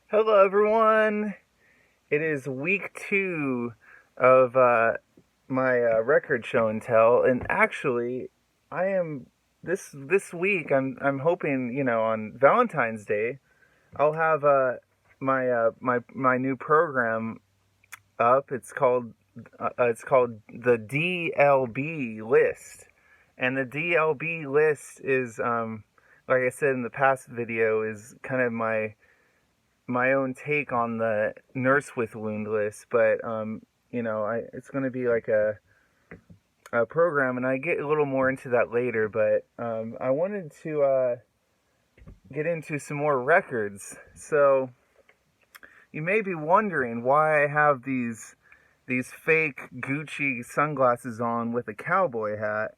Hello, everyone. It is week 2 of my record show and tell, and actually, I am this week. I'm hoping on Valentine's Day, I'll have my new program up. It's called the DLB List, and the DLB List is like I said in the past video, is kind of my own take on the nurse with wound list, but it's going to be like a program, and I get a little more into that later. But I wanted to get into some more records. So you may be wondering why I have these fake Gucci sunglasses on with a cowboy hat.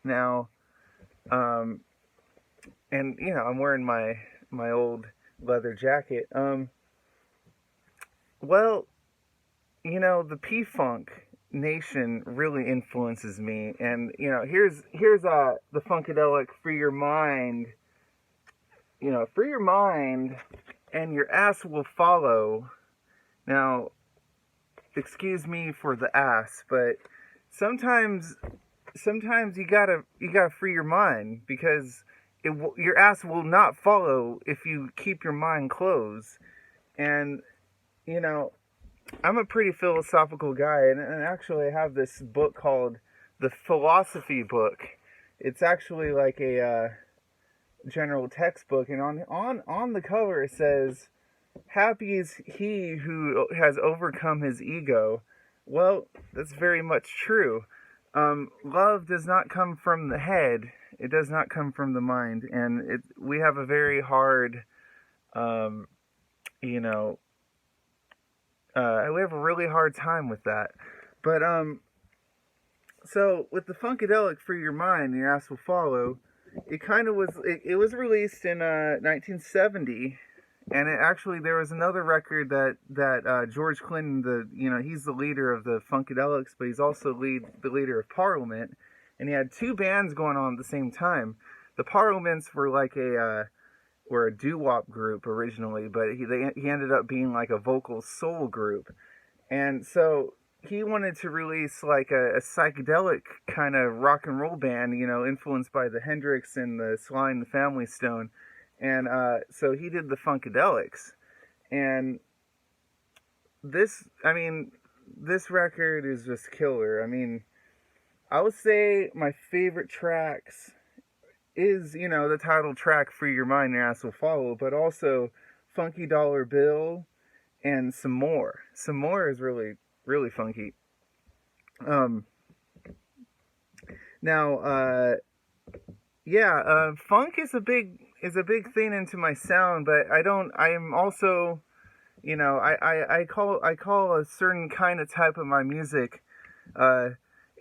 Now, and I'm wearing my old leather jacket. Well, the P-Funk Nation really influences me, and here's the Funkadelic "Free Your Mind." Free your mind, and your ass will follow. Now, excuse me for the ass, but sometimes you gotta free your mind, because your ass will not follow if you keep your mind closed. And I'm a pretty philosophical guy, and actually I have this book called the Philosophy Book. It's actually like a general textbook, and on the cover it says, "Happy is he who has overcome his ego." Well, that's very much true. Love does not come from the head; it does not come from the mind, and we have a very hard, we have a really hard time with that. But so with the Funkadelic "Free Your Mind, Your Ass Will Follow," it was released in 1970, and there was another record that George Clinton, he's the leader of the Funkadelics, but he's also the leader of Parliament, and he had two bands going on at the same time. The Parliaments were like were a doo-wop group originally, but he ended up being like a vocal soul group, and so he wanted to release like a psychedelic kind of rock and roll band, influenced by the Hendrix and the Sly and the Family Stone, and so he did the Funkadelics, and this record is just killer. I would say my favorite tracks is, the title track "Free Your Mind, Your Ass Will Follow," but also "Funky Dollar Bill" and "Some More." "Some More" is really, really funky. Now, funk is a big thing into my sound, but I am also, I call a certain kind of type of my music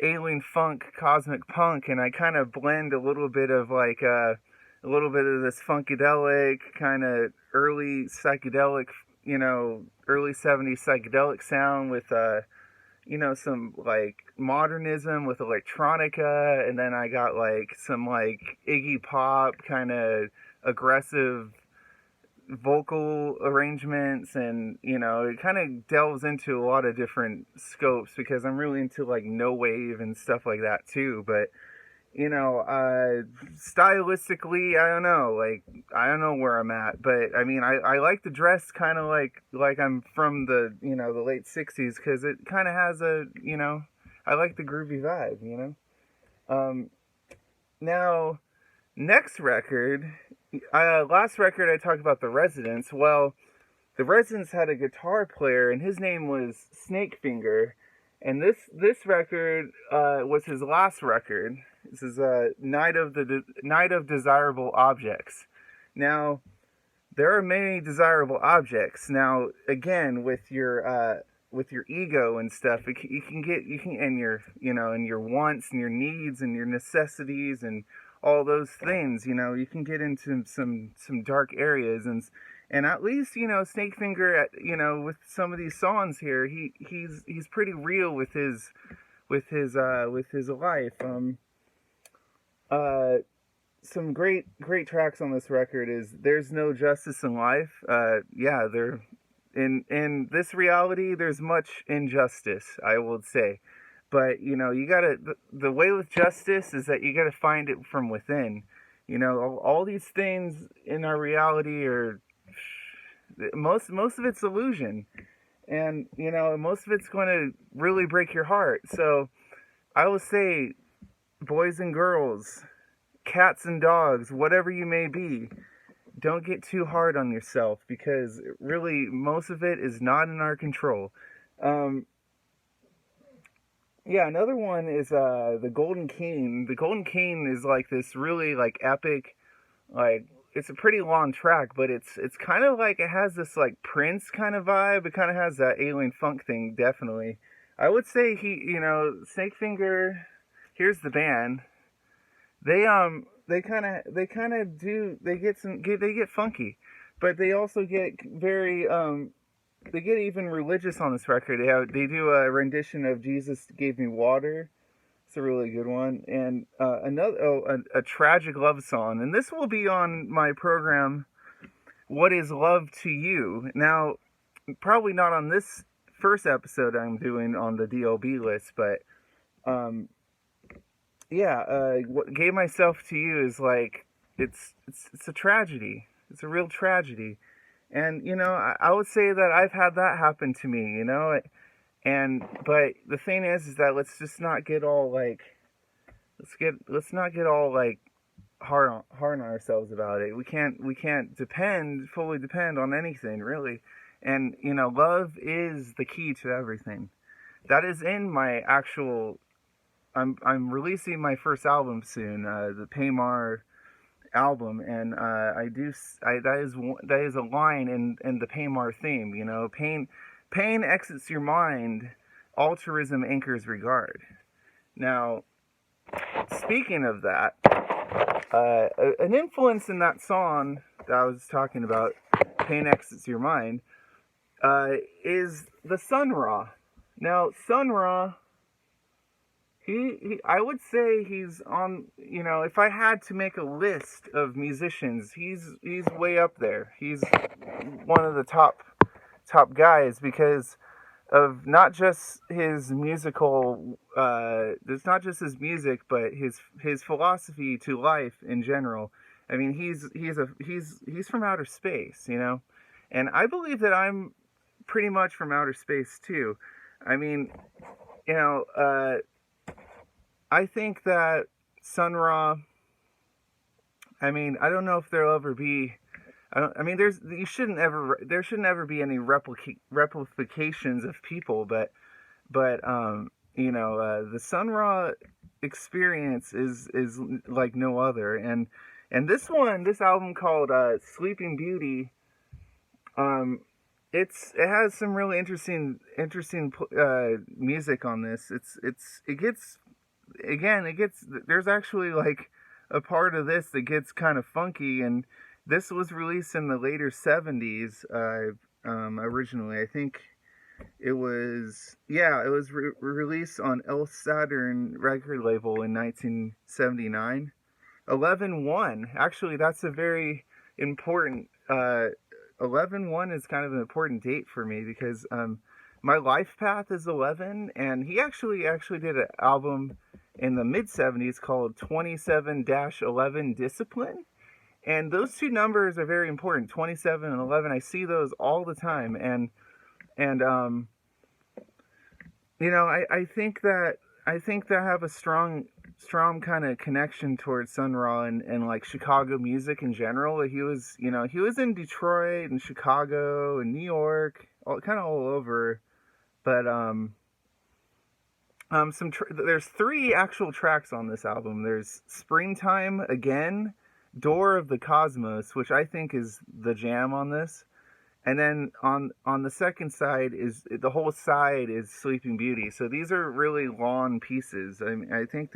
alien funk, cosmic punk, and I kind of blend a little bit of a little bit of this funkadelic kind of early psychedelic, early 70s psychedelic sound with some like modernism with electronica, and then I got like some like Iggy Pop kind of aggressive vocal arrangements, and it kind of delves into a lot of different scopes, because I'm really into like no wave and stuff like that too. But stylistically, I don't know where I'm at, but I like to dress kind of like I'm from the late 60s, because it kind of has I like the groovy vibe. Now, next record, last record I talked about the Residents. Well, the Residents had a guitar player, and his name was Snakefinger, and this record was his last record. This is Night of Desirable Objects. Now, there are many desirable objects. Now, again, with your ego and stuff, and your wants and your needs and your necessities and all those things, you can get into some dark areas, and at least Snakefinger, with some of these songs here, he's pretty real with his life. some great tracks on this record is "There's No Justice in Life." Yeah, there in this reality, there's much injustice, I would say, but you gotta the way with justice is that you gotta find it from within. All these things in our reality are most of it's illusion, and most of it's going to really break your heart. So I will say, boys and girls, cats and dogs, whatever you may be, don't get too hard on yourself, because really most of it is not in our control. Um, yeah, another one is the Golden Cane. The Golden Cane is like this really like epic, like it's a pretty long track, but it's kind of like it has this like Prince kind of vibe. It kind of has that alien funk thing, definitely. I would say Snakefinger. Here's the band. They kind of do they get funky, but they also get very they get even religious on this record. They do a rendition of "Jesus Gave Me Water." It's a really good one, and a tragic love song, and this will be on my program. What is love to you? Now, probably not on this first episode I'm doing on the Dee El Bee List, but um, yeah, what gave myself to you is like it's a tragedy. It's a real tragedy, and I would say that I've had that happen to me. But the thing is that let's just not get all like let's not get all like hard on ourselves about it. We can't fully depend on anything really, and love is the key to everything. That is in my actual. I'm releasing my first album soon, the Paymar album, and that is a line in the Paymar theme. Pain exits your mind, altruism anchors regard. Now, speaking of that, an influence in that song that I was talking about, Pain Exits Your Mind, is the Sun Ra. Now, Sun Ra, I would say he's on, if I had to make a list of musicians, he's way up there. He's one of the top guys, because of not just his musical, it's not just his music, but his philosophy to life in general. I mean, he's from outer space, and I believe that I'm pretty much from outer space too. I mean, I think that Sun Ra. I mean, I don't know if there'll ever be. There shouldn't ever be any replications of people, but the Sun Ra experience is like no other, and this album called Sleeping Beauty, it has some really interesting music on this. It gets there's actually like a part of this that gets kind of funky, and this was released in the later 70s, originally. I think it was released on El Saturn record label in 1979. 11/1, actually, that's a very important, 11/1 is kind of an important date for me, because my life path is 11, and he actually did an album in the mid-70s called 27-11 Discipline. And those two numbers are very important, 27 and 11. I see those all the time, and I think that I have a strong kind of connection towards Sun Ra and like Chicago music in general. He was in Detroit and Chicago and New York, kind of all over. But there's 3 actual tracks on this album. There's Springtime Again, Door of the Cosmos, which I think is the jam on this, and then on the second side the whole side is Sleeping Beauty. So these are really long pieces. I think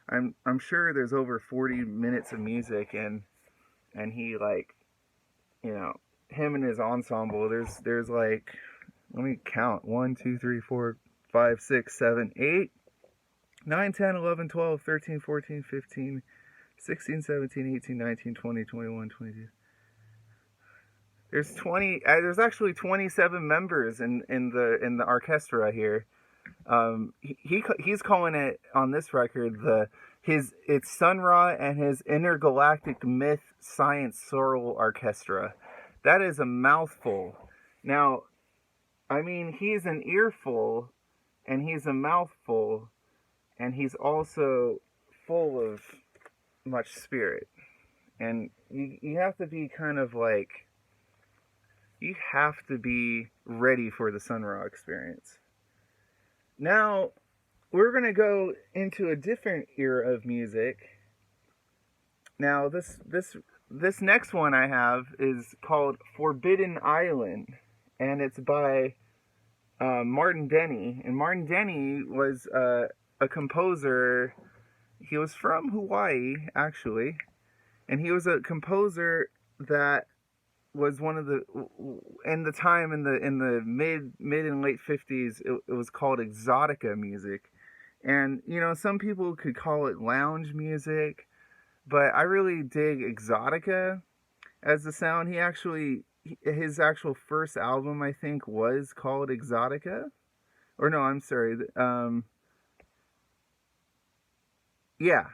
I'm sure there's over 40 minutes of music, and he him and his ensemble. There's like, let me count, 1 2 3 4 5 6 7 8 9 10 11 12 13 14 15 16, 17, 18, 19, 20, 21, 22. There's 20. There's actually 27 members in the orchestra here. He's calling it on this record it's Sun Ra and his Intergalactic Myth Science Sorrel Orchestra. That is a mouthful. Now, I mean, he's an earful, and he's a mouthful, and he's also full of much spirit. And you have to be kind of like, you have to be ready for the Sun Ra experience. Now, we're going to go into a different era of music. Now, this next one I have is called Forbidden Island, and it's by Martin Denny. And Martin Denny was a composer. He was from Hawaii, actually, and he was a composer that was one of the in the mid and late 50s. It was called exotica music, and some people could call it lounge music, but I really dig exotica as the sound. His actual first album, I think, was called Exotica, or no, I'm sorry. Yeah,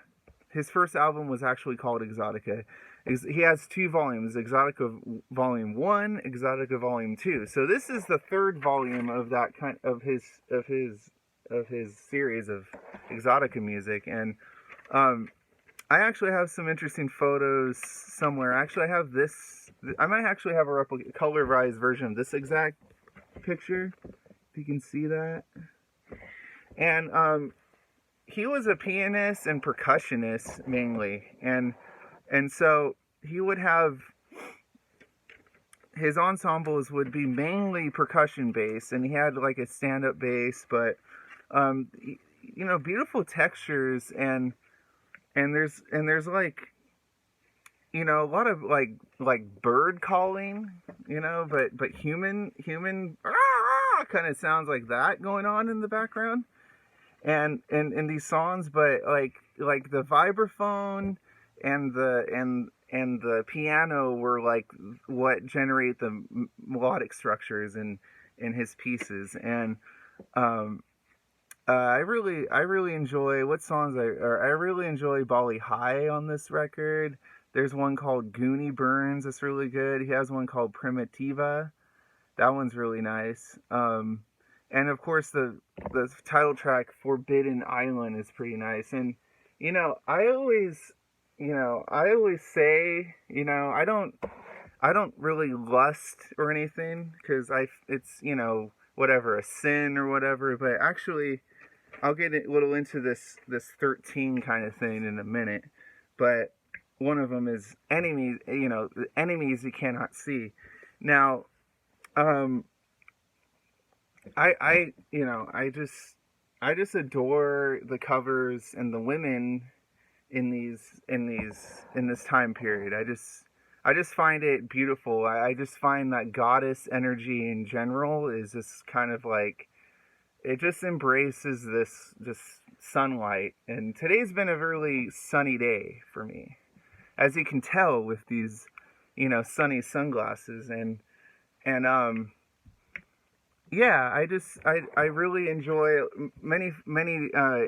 his first album was actually called Exotica. He has 2 volumes, Exotica Volume 1, Exotica Volume 2. So this is the 3rd volume of that kind of his series of exotica music. And I actually have some interesting photos somewhere. Actually, I have this. I might actually have a colorized version of this exact picture, if you can see that. And he was a pianist and percussionist mainly, and so he would have, his ensembles would be mainly percussion based, and he had like a stand-up bass, but beautiful textures, and there's like, a lot of like bird calling, but human kind of sounds like that going on in the background. And in these songs, but like the vibraphone and the piano were like what generate the melodic structures in his pieces. And I really enjoy what songs I really enjoy Bali High on this record. There's one called Goonie Burns that's really good. He has one called Primitiva. That one's really nice. And of course the title track Forbidden Island is pretty nice. And I always say, I don't really lust or anything, because it's whatever, a sin or whatever, but actually I'll get a little into this 13 kind of thing in a minute. But one of them is enemies, the enemies you cannot see. Now, I just adore the covers and the women in this time period. I just find it beautiful. I just find that goddess energy in general is just kind of like, it just embraces this sunlight. And today's been a really sunny day for me, as you can tell with these sunny sunglasses. And yeah, I really enjoy many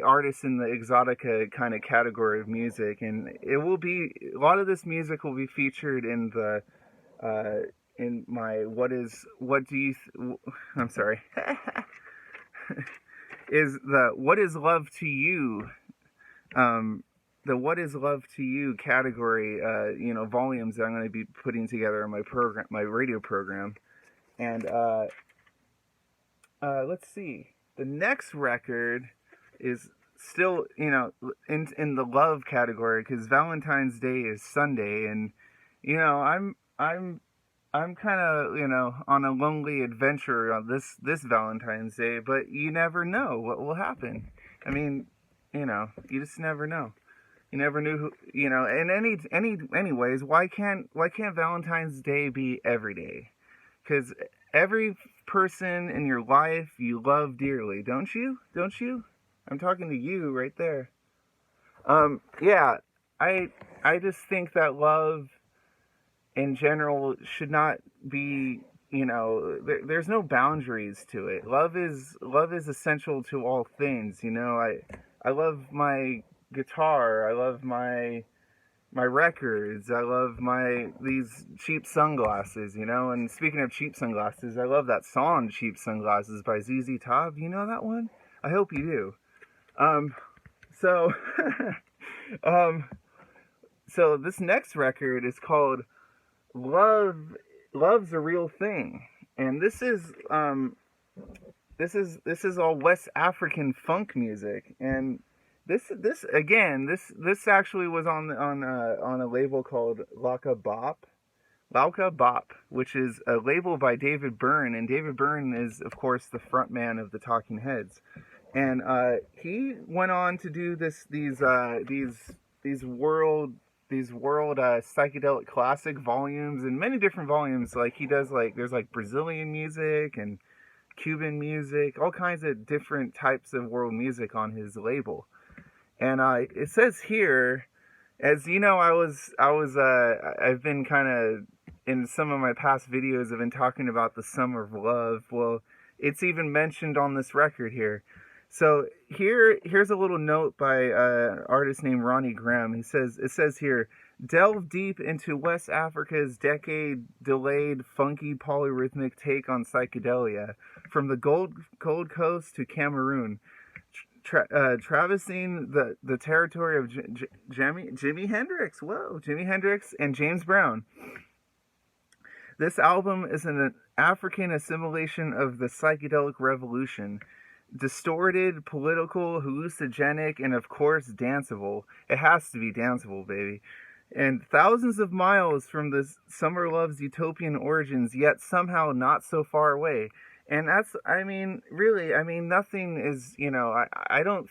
artists in the exotica kind of category of music, and it will be, a lot of this music will be featured in my I'm sorry is the What Is Love to You, the What Is Love to You category, volumes that I'm going to be putting together in my radio program. And let's see. The next record is still, in the love category, because Valentine's Day is Sunday, and I'm kind of, on a lonely adventure on this Valentine's Day, but you never know what will happen. I mean, you just never know. You never knew who, and anyways, why can't Valentine's Day be every day? Because every person in your life you love dearly, don't you? I'm talking to you right there. Yeah, I just think that love in general should not be, there's no boundaries to it. Love is essential to all things. I love my guitar. I love my records. I love my these cheap sunglasses. And speaking of cheap sunglasses, I love that song "Cheap Sunglasses" by ZZ Top. You know that one? I hope you do. Um, so, um, so this next record is called "Love." Love's a Real Thing, and this is all West African funk music, and this actually was on a label called Lauka Bop, which is a label by David Byrne, and David Byrne is of course the front man of the Talking Heads, and he went on to do these world psychedelic classic volumes and many different volumes. Like he does, like there's like Brazilian music and Cuban music, all kinds of different types of world music on his label. And it says here, as you know, I've been kind of in some of my past videos, I've been talking about the summer of love. Well, it's even mentioned on this record here. So here's a little note by an artist named Ronnie Graham. It says here, delve deep into West Africa's decade-delayed, funky, polyrhythmic take on psychedelia, from the Gold Coast to Cameroon, traversing the territory of Jimi Hendrix. Whoa, Jimi Hendrix and James Brown. This album is an African assimilation of the psychedelic revolution. Distorted, political, hallucinogenic, and of course danceable. It has to be danceable, baby. And thousands of miles from this summer love's utopian origins, yet somehow not so far away. And that's, really, nothing is, I don't,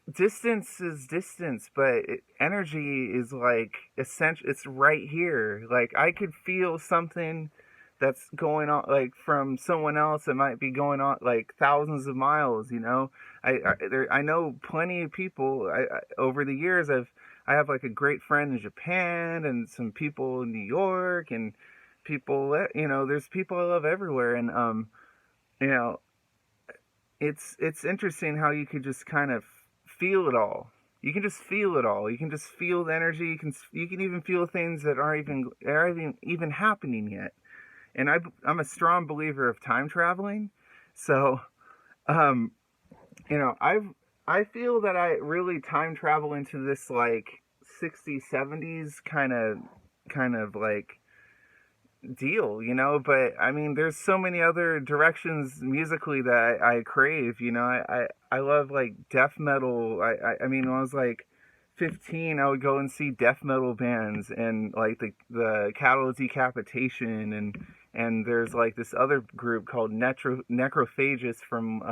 distance is distance, but energy is like essential. It's right here. Like I could feel something that's going on, like from someone else that might be going on like thousands of miles. I know plenty of people. Over the years, I have like a great friend in Japan and some people in New York and people. There's people I love everywhere, and you know, it's interesting how you could just kind of feel it all. You can just feel it all. You can just feel the energy. You can even feel things that aren't even happening yet. And I'm a strong believer of time traveling, so I feel that I really time travel into this like 60s, 70s kind of like deal, but there's so many other directions musically that I crave. I love like death metal. When I was like 15, I would go and see death metal bands, and like the Cattle Decapitation, and there's like this other group called Necrophagus from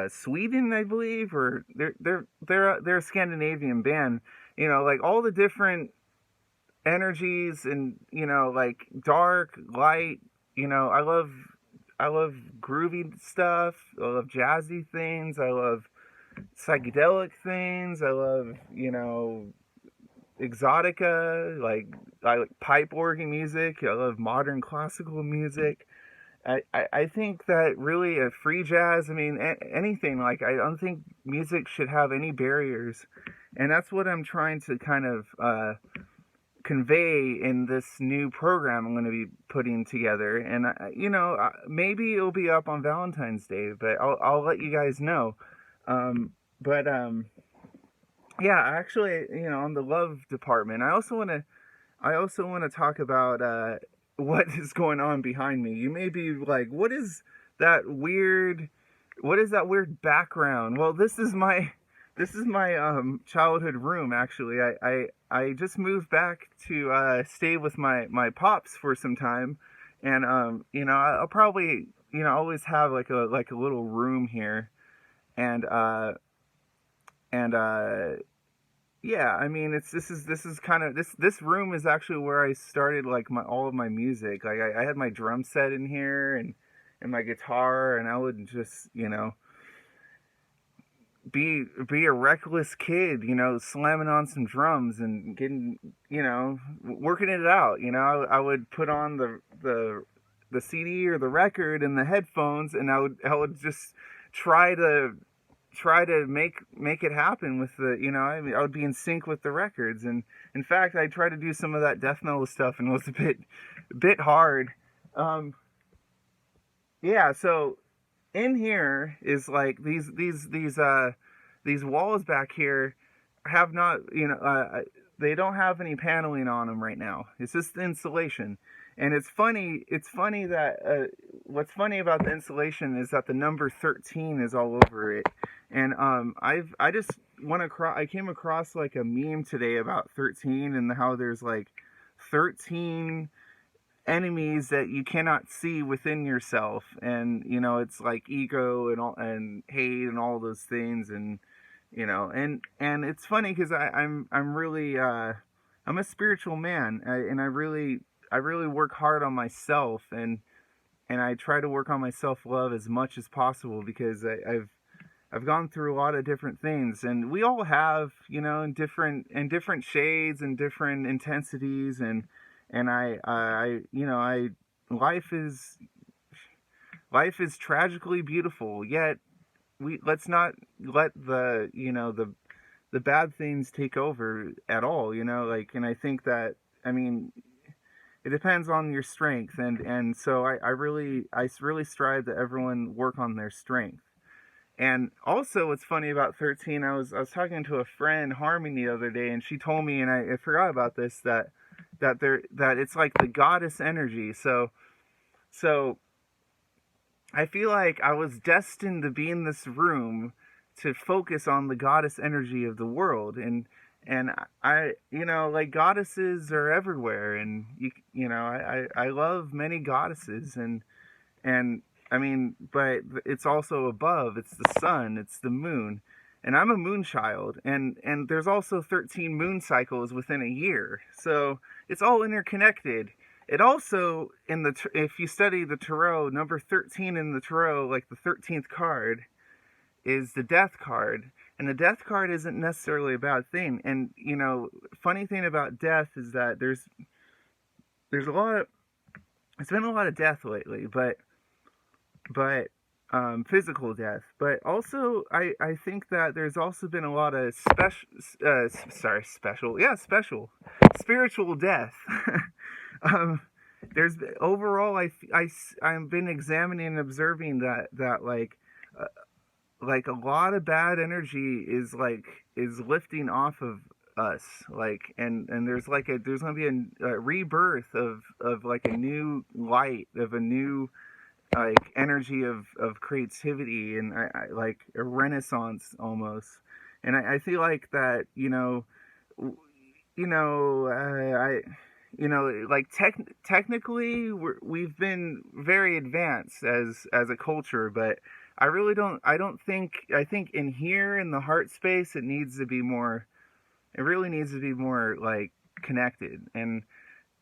Sweden, I believe, or they're a Scandinavian band. Like all the different energies, and like dark, light. I love groovy stuff. I love jazzy things. I love psychedelic things. I love exotica. I like pipe organ music. I love modern classical music. I think that really a free jazz, anything, like I don't think music should have any barriers, and that's what I'm trying to kind of convey in this new program I'm going to be putting together. And maybe it'll be up on Valentine's Day, but I'll let you guys know. Yeah, actually, on the love department, I also want to talk about what is going on behind me. You may be like, what is that weird background? Well, this is my childhood room. Actually, I just moved back to stay with my pops for some time, and I'll probably always have like a little room here, and yeah, this is kind of this room is actually where I started like all of my music. Like I had my drum set in here and my guitar, and I would just be a reckless kid, slamming on some drums and getting, working it out. I would put on the CD or the record and the headphones, and I would just try to make it happen with I would be in sync with the records. And in fact, I tried to do some of that death metal stuff, and it was a bit hard. um yeah, so in here is like these walls back here have not, they don't have any paneling on them right now. It's just the insulation. And it's funny that what's funny about the insulation is that the number 13 is all over it. And I just I came across like a meme today about 13, and how there's like 13 enemies that you cannot see within yourself. And it's like ego and all, and hate and all those things. And and it's funny because I'm really I'm a spiritual man. And I really work hard on myself. And I try to work on my self-love as much as possible, because I've gone through a lot of different things, and we all have, in different shades and different intensities. And I life is tragically beautiful, yet let's not let the bad things take over at all. And I think that, I mean, it depends on your strength. And so I really strive that everyone work on their strength. And also, what's funny about 13, I was talking to a friend, Harmony, the other day, and she told me, and I forgot about this, that it's like the goddess energy. So I feel like I was destined to be in this room to focus on the goddess energy of the world. And I, like, goddesses are everywhere. And I love many goddesses. And I mean, but it's also above. It's the sun, it's the moon. And I'm a moon child, and there's also 13 moon cycles within a year. So it's all interconnected. It also, if you study the tarot, number 13 in the tarot, like the 13th card, is the death card. And the death card isn't necessarily a bad thing. And funny thing about death is that there's a lot of, it's been a lot of death lately, but physical death. But also, I think that there's also been a lot of spiritual death. There's overall, I've been examining and observing that like a lot of bad energy is lifting off of us. Like, and there's gonna be a rebirth of like a new light, of a new like energy of creativity, and I like a renaissance almost. And I feel like that, I like technically we've been very advanced as a culture. But I think in here, in the heart space, it really needs to be more like connected. And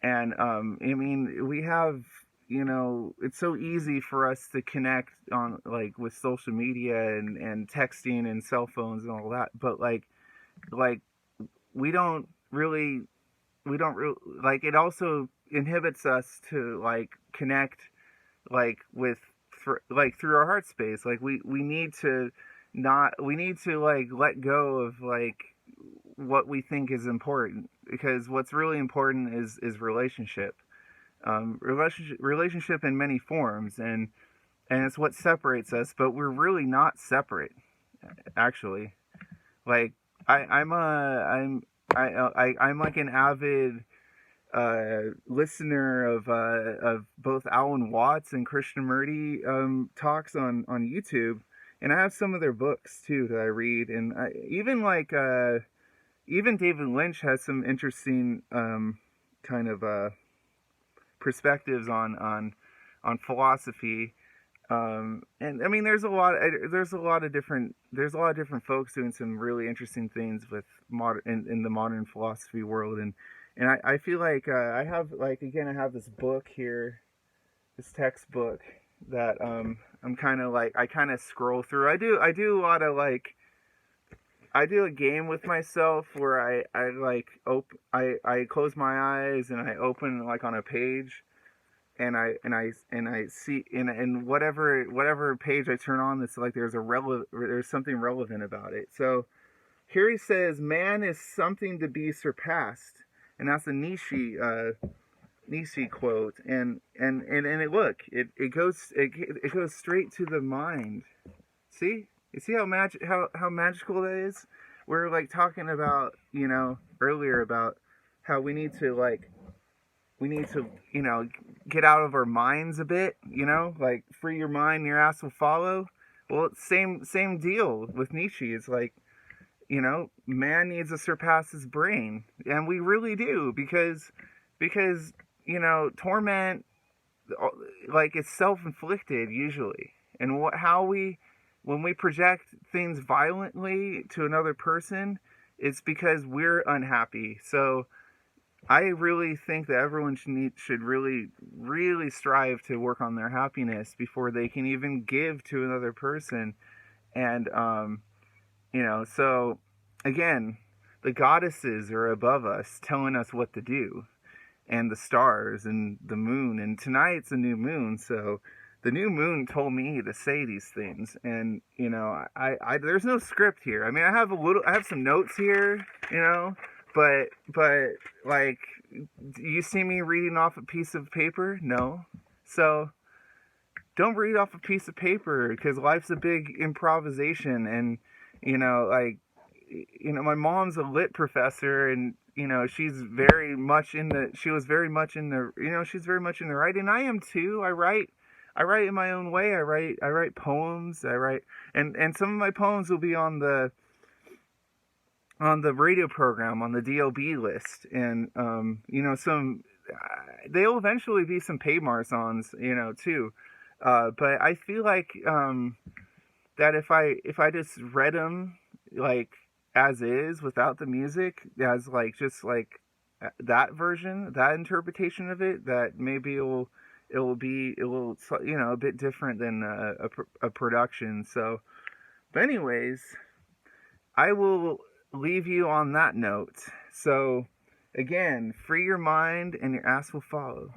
I mean, we have, it's so easy for us to connect on, like, with social media and texting and cell phones and all that. But like we don't really like, it also inhibits us to like connect, like, through our heart space. Like, we need to like let go of like what we think is important, because what's really important is relationship. Relationship in many forms, and it's what separates us. But we're really not separate, actually. Like, I'm like an avid listener of both Alan Watts and Krishnamurti talks on YouTube, and I have some of their books too that I read. And even David Lynch has some interesting kind of perspectives on philosophy. And I mean, there's a lot of different folks doing some really interesting things with in the modern philosophy world. And I feel like I have this book here, this textbook that I'm kind of like, I kind of scroll through. I do a lot of like I do a game with myself where I like I close my eyes and I open like on a page, and I see in whatever page I turn on, it's like there's something relevant about it. So here he says, "Man is something to be surpassed," and that's a Nietzsche quote. And it goes straight to the mind. See, you see how magical that is. We're like talking about, earlier about how we need to, get out of our minds a bit, like free your mind, your ass will follow. Well, same deal with Nietzsche. It's like, man needs to surpass his brain, and we really do, because torment, like, it's self-inflicted usually, and how we when we project things violently to another person, it's because we're unhappy. So I really think that everyone should really, really strive to work on their happiness before they can even give to another person. And, so again, the goddesses are above us telling us what to do, and the stars and the moon. And tonight's a new moon, so the new moon told me to say these things. And, I there's no script here. I mean, I have some notes here, but like, you see me reading off a piece of paper? No. So don't read off a piece of paper, because life's a big improvisation. And my mom's a lit professor, and she's very much in the she's very much in the writing. I am too. I write in my own way. I write poems. And some of my poems will be on the radio program, on the Dee El Bee List. And they'll eventually be some paid Marsons, too. But I feel like that if I just read them like as is, without the music, as like just like that version, that interpretation of it, that maybe it will a bit different than a production. So, but anyways, I will leave you on that note. So again, free your mind and your ass will follow.